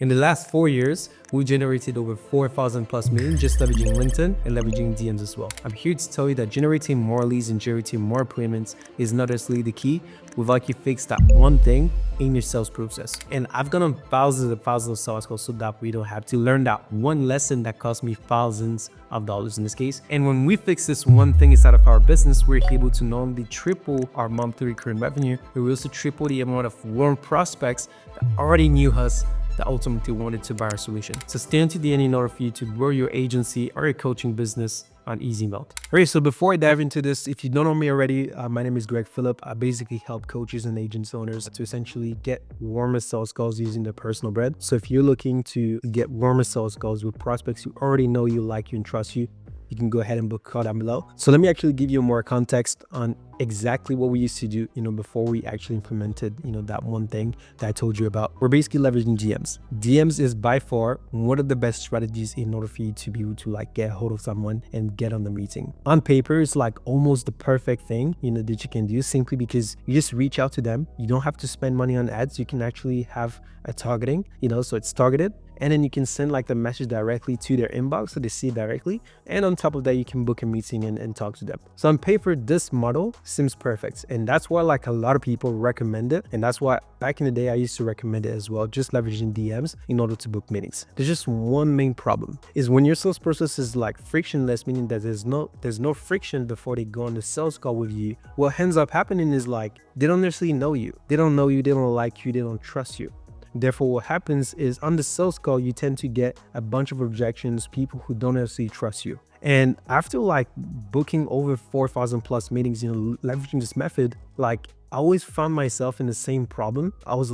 In the last 4 years, we generated over 4,000 plus million just leveraging LinkedIn and leveraging DMs as well. I'm here to tell you that generating more leads and generating more appointments is not necessarily the key without you fix that one thing in your sales process. And I've gone on thousands and thousands of sales calls so that we don't have to learn that one lesson that cost me thousands of dollars in this case. And when we fix this one thing inside of our business, we're able to not only triple our monthly recurring revenue, but we also triple the amount of warm prospects that already knew us that ultimately wanted to buy our solution. So stay until the end in order for you to grow your agency or your coaching business on easy mode. All right, so before I dive into this, if you don't know me already, my name is Greg Phillip. I basically help coaches and agents owners to essentially get warmer sales calls using their personal brand. So if you're looking to get warmer sales calls with prospects who already know you, like you, and trust you, you can go ahead and book a call down below. So let me actually give you more context on exactly what we used to do, before we actually implemented, that one thing that I told you about. We're basically leveraging DMs. DMs is by far one of the best strategies in order for you to be able to get a hold of someone and get on the meeting. On paper, it's almost the perfect thing, that you can do simply because you just reach out to them. You don't have to spend money on ads. You can actually have a targeting, so it's targeted. And then you can send the message directly to their inbox so they see it directly. And on top of that, you can book a meeting and talk to them. So on paper, this model seems perfect. And that's why a lot of people recommend it. And that's why back in the day, I used to recommend it as well, just leveraging DMs in order to book meetings. There's just one main problem is when your sales process is frictionless, meaning that there's no friction before they go on the sales call with you. What ends up happening is they don't necessarily know you. They don't know you, they don't like you, they don't trust you. Therefore, what happens is on the sales call, you tend to get a bunch of objections, people who don't necessarily trust you. And after booking over 4,000 plus meetings, leveraging this method, I always found myself in the same problem. I was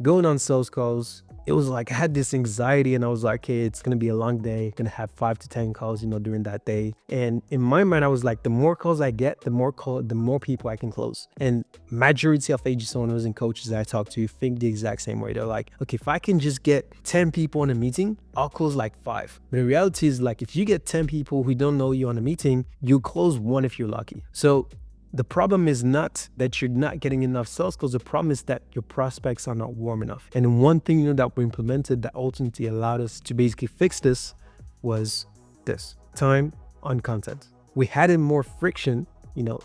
going on sales calls. It was I had this anxiety and I was hey, it's going to be a long day. Going to have 5 to 10 calls, during that day. And in my mind, I was the more calls I get, the more people I can close. And majority of agents owners and coaches that I talk to think the exact same way. They're okay, if I can just get 10 people in a meeting, I'll close 5. But the reality is if you get 10 people who don't know you on a meeting, you close 1 if you're lucky. So the problem is not that you're not getting enough sales calls. The problem is that your prospects are not warm enough. And one thing that we implemented that ultimately allowed us to basically fix this was this: time on content. We added more friction,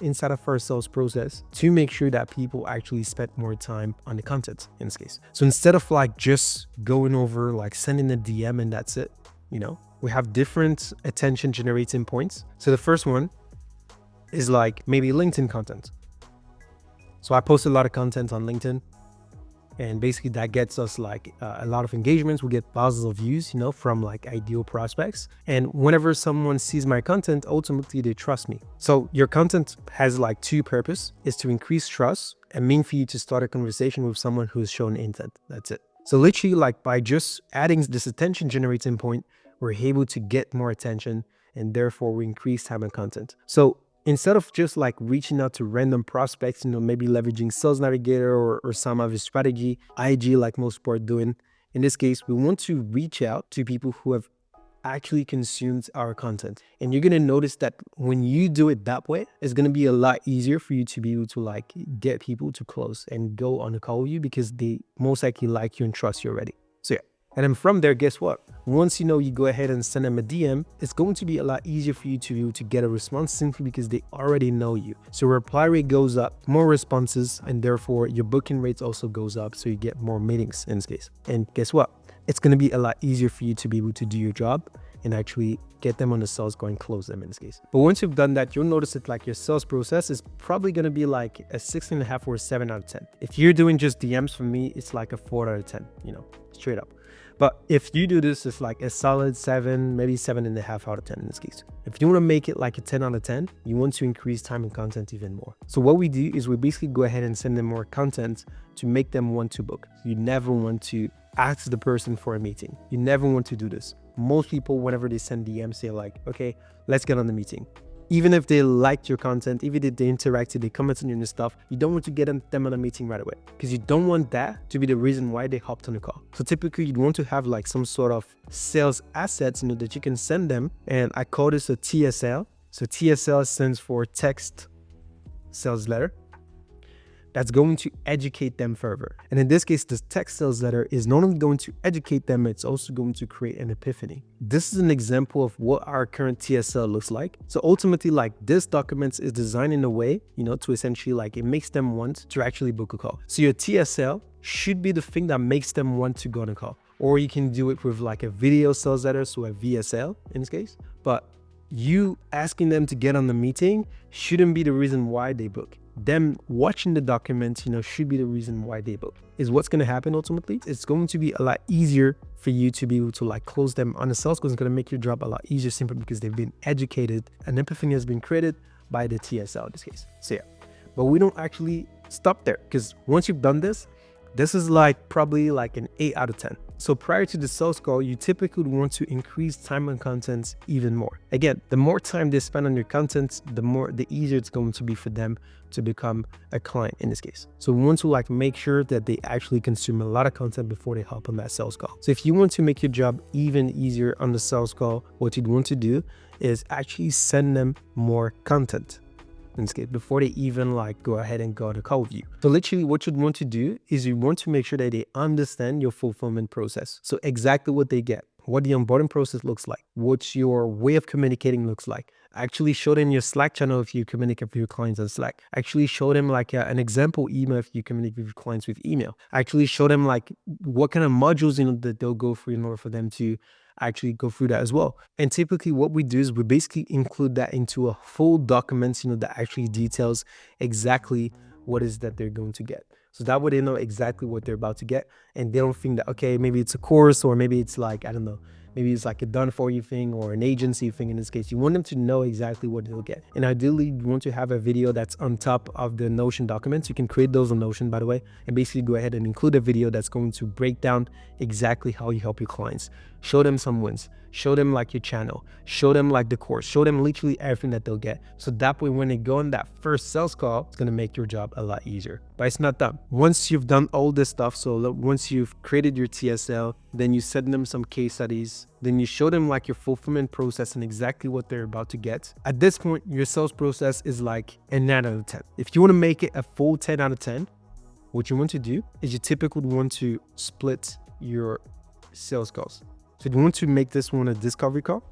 inside of our sales process to make sure that people actually spent more time on the content in this case. So instead of just going over sending a DM and that's it, we have different attention generating points. So the first one is maybe LinkedIn content. So I post a lot of content on LinkedIn, and basically that gets us a lot of engagements. We get thousands of views, from ideal prospects. And whenever someone sees my content, ultimately they trust me. So your content has 2 purposes: is to increase trust and mean for you to start a conversation with someone who's shown intent. That's it. So literally by just adding this attention generating point, we're able to get more attention, and therefore we increase time and content. So instead of just reaching out to random prospects, maybe leveraging Sales Navigator or some other strategy, IG most people are doing, in this case, we want to reach out to people who have actually consumed our content. And you're going to notice that when you do it that way, it's going to be a lot easier for you to be able to get people to close and go on a call with you because they most likely like you and trust you already. So yeah. And then from there, guess what? Once you go ahead and send them a DM, it's going to be a lot easier for you to get a response simply because they already know you. So reply rate goes up, more responses, and therefore your booking rates also goes up. So you get more meetings in this case. And guess what? It's going to be a lot easier for you to be able to do your job and actually get them on the sales call and close them in this case. But once you've done that, you'll notice that your sales process is probably going to be a 6.5 or a 7 out of 10. If you're doing just DMs, for me, it's a 4 out of 10, straight up. But if you do this, it's a solid 7, maybe 7.5 out of 10 in this case. If you want to make it a 10 out of 10, you want to increase time and content even more. So what we do is we basically go ahead and send them more content to make them want to book. You never want to ask the person for a meeting. You never want to do this. Most people, whenever they send DMs, say okay, let's get on the meeting. Even if they liked your content, even if they interacted, they commented on your stuff, you don't want to get them on a meeting right away because you don't want that to be the reason why they hopped on the call. So typically you'd want to have some sort of sales assets, that you can send them. And I call this a TSL. So TSL stands for text sales letter. that's going to educate them further. And in this case, the text sales letter is not only going to educate them, it's also going to create an epiphany. This is an example of what our current TSL looks like. So ultimately, like, this document is designed in a way, to essentially, like, it makes them want to actually book a call. So your TSL should be the thing that makes them want to go on a call. Or you can do it with like a video sales letter, so a VSL in this case. But you asking them to get on the meeting shouldn't be the reason why they book. Them watching the document, should be the reason why they book. Is what's going to happen ultimately. It's going to be a lot easier for you to be able to like close them on a sales call. It's going to make your job a lot easier simply because they've been educated. An epiphany has been created by the TSL in this case. So yeah, but we don't actually stop there, because once you've done this is like probably like an 8 out of 10. So prior to the sales call, you typically want to increase time on content even more. Again, the more time they spend on your content, the easier it's going to be for them to become a client in this case. So we want to like make sure that they actually consume a lot of content before they hop on that sales call. So if you want to make your job even easier on the sales call, what you'd want to do is actually send them more content in this case before they even like go ahead and go on a call with you. So literally what you'd want to do is you want to make sure that they understand your fulfillment process. So exactly what they get, what the onboarding process looks like, what your way of communicating looks like. Actually show them your Slack channel if you communicate with your clients on Slack. Actually show them like an example email if you communicate with your clients with email. Actually show them like what kind of modules that they'll go through in order for them to actually go through that as well. And typically what we do is we basically include that into a full document, that actually details exactly what is that they're going to get. So that way they know exactly what they're about to get, and they don't think that, okay, maybe it's a course, or maybe it's like, I don't know, maybe it's like a done for you thing or an agency thing. In this case, you want them to know exactly what they'll get. And ideally you want to have a video that's on top of the Notion documents. You can create those on Notion, by the way, and basically go ahead and include a video that's going to break down exactly how you help your clients. Show them some wins, show them like your channel, show them like the course, show them literally everything that they'll get. So that way when they go on that first sales call, it's going to make your job a lot easier. But it's not done. Once you've done all this stuff, so once you've created your TSL, then you send them some case studies, then you show them like your fulfillment process and exactly what they're about to get. At this point, your sales process is like a 9 out of 10. If you want to make it a full 10 out of 10, what you want to do is you typically want to split your sales calls. So you want to make this one a discovery call,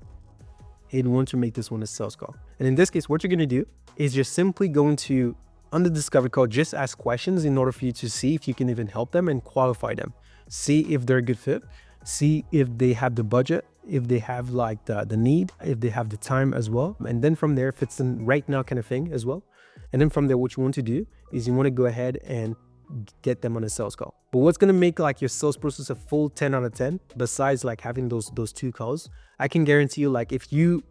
and you want to make this one a sales call. And in this case, what you're going to do is you're simply going to, on the discovery call, just ask questions in order for you to see if you can even help them and qualify them. See if they're a good fit, see if they have the budget, if they have like the need, if they have the time as well. And then from there, if it's a right now kind of thing as well. And then from there, what you want to do is you want to go ahead and get them on a sales call. But what's going to make like your sales process a full 10 out of 10, besides like having those 2 calls, I can guarantee you, like,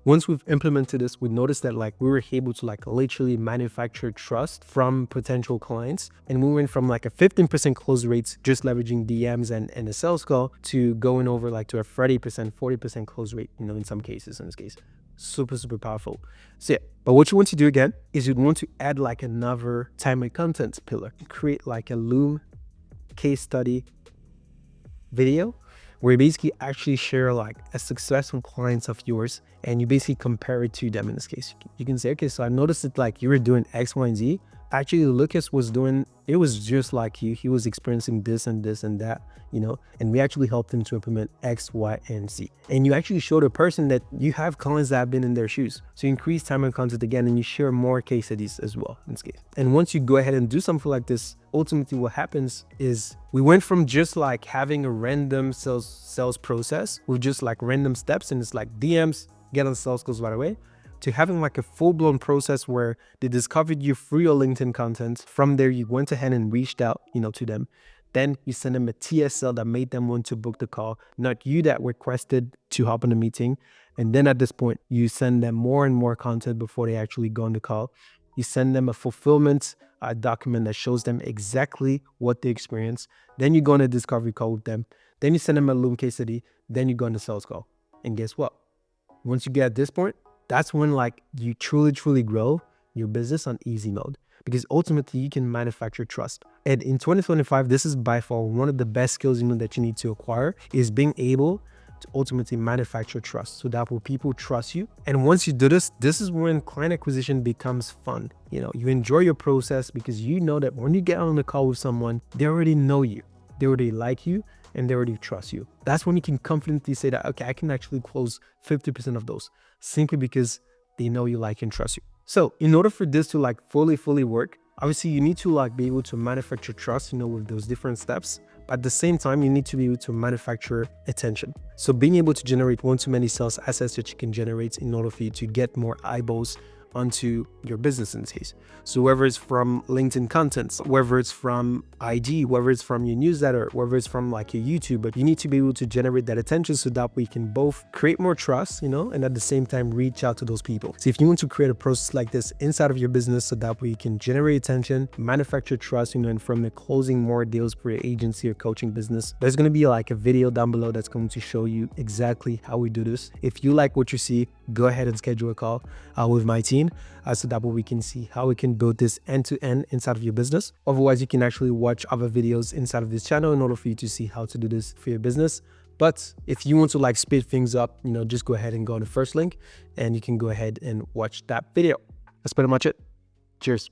once we've implemented this, we noticed that like we were able to like literally manufacture trust from potential clients. And we went from like a 15% close rates just leveraging DMs and a sales call to going over like to a 30%, 40% close rate, in some cases in this case. Super powerful. So yeah, but what you want to do again is you'd want to add like another timely content pillar. Create like a Loom case study video where you basically actually share like a successful clients of yours, and you basically compare it to them. In this case, you can say, okay, so I noticed that like you were doing X, Y, and Z. Actually, Lucas was doing, it was just like you. He was experiencing this and this and that, and we actually helped him to implement X, Y, and Z. And you actually show the person that you have clients that have been in their shoes. So you increase time and content again, and you share more case studies as well in this case. And once you go ahead and do something like this, ultimately what happens is we went from just like having a random sales process with just like random steps, and it's like DMs, get on sales calls right away, to having like a full-blown process where they discovered you through your LinkedIn content. From there, you went ahead and reached out, to them. Then you send them a TSL that made them want to book the call, not you that requested to hop on the meeting. And then at this point, you send them more and more content before they actually go on the call. You send them a fulfillment document that shows them exactly what they experienced. Then you go on a discovery call with them. Then you send them a Loom case study. Then you go on the sales call. And guess what? Once you get at this point, that's when like you truly grow your business on easy mode, because ultimately you can manufacture trust. And in 2025, this is by far one of the best skills that you need to acquire, is being able to ultimately manufacture trust, so that way people trust you. And once you do this, this is when client acquisition becomes fun. You enjoy your process because you know that when you get on the call with someone, they already know you, they already like you, and they already trust you. That's when you can confidently say that, okay, I can actually close 50% of those, simply because they know you, like, and trust you. So in order for this to fully work, obviously you need to be able to manufacture trust, with those different steps. But at the same time, you need to be able to manufacture attention. So being able to generate one-to-many sales assets that you can generate in order for you to get more eyeballs onto your business in this case. So whether it's from LinkedIn content, whether it's from IG, whether it's from your newsletter, whether it's from your YouTube, but you need to be able to generate that attention so that we can both create more trust, and at the same time reach out to those people. So if you want to create a process like this inside of your business so that we can generate attention, manufacture trust, and from the closing more deals for your agency or coaching business, there's going to be a video down below that's going to show you exactly how we do this. If you like what you see, go ahead and schedule a call with my team so that we can see how we can build this end-to-end inside of your business. Otherwise, you can actually watch other videos inside of this channel in order for you to see how to do this for your business. But if you want to speed things up, just go ahead and go on the first link and you can go ahead and watch that video. That's pretty much it. Cheers.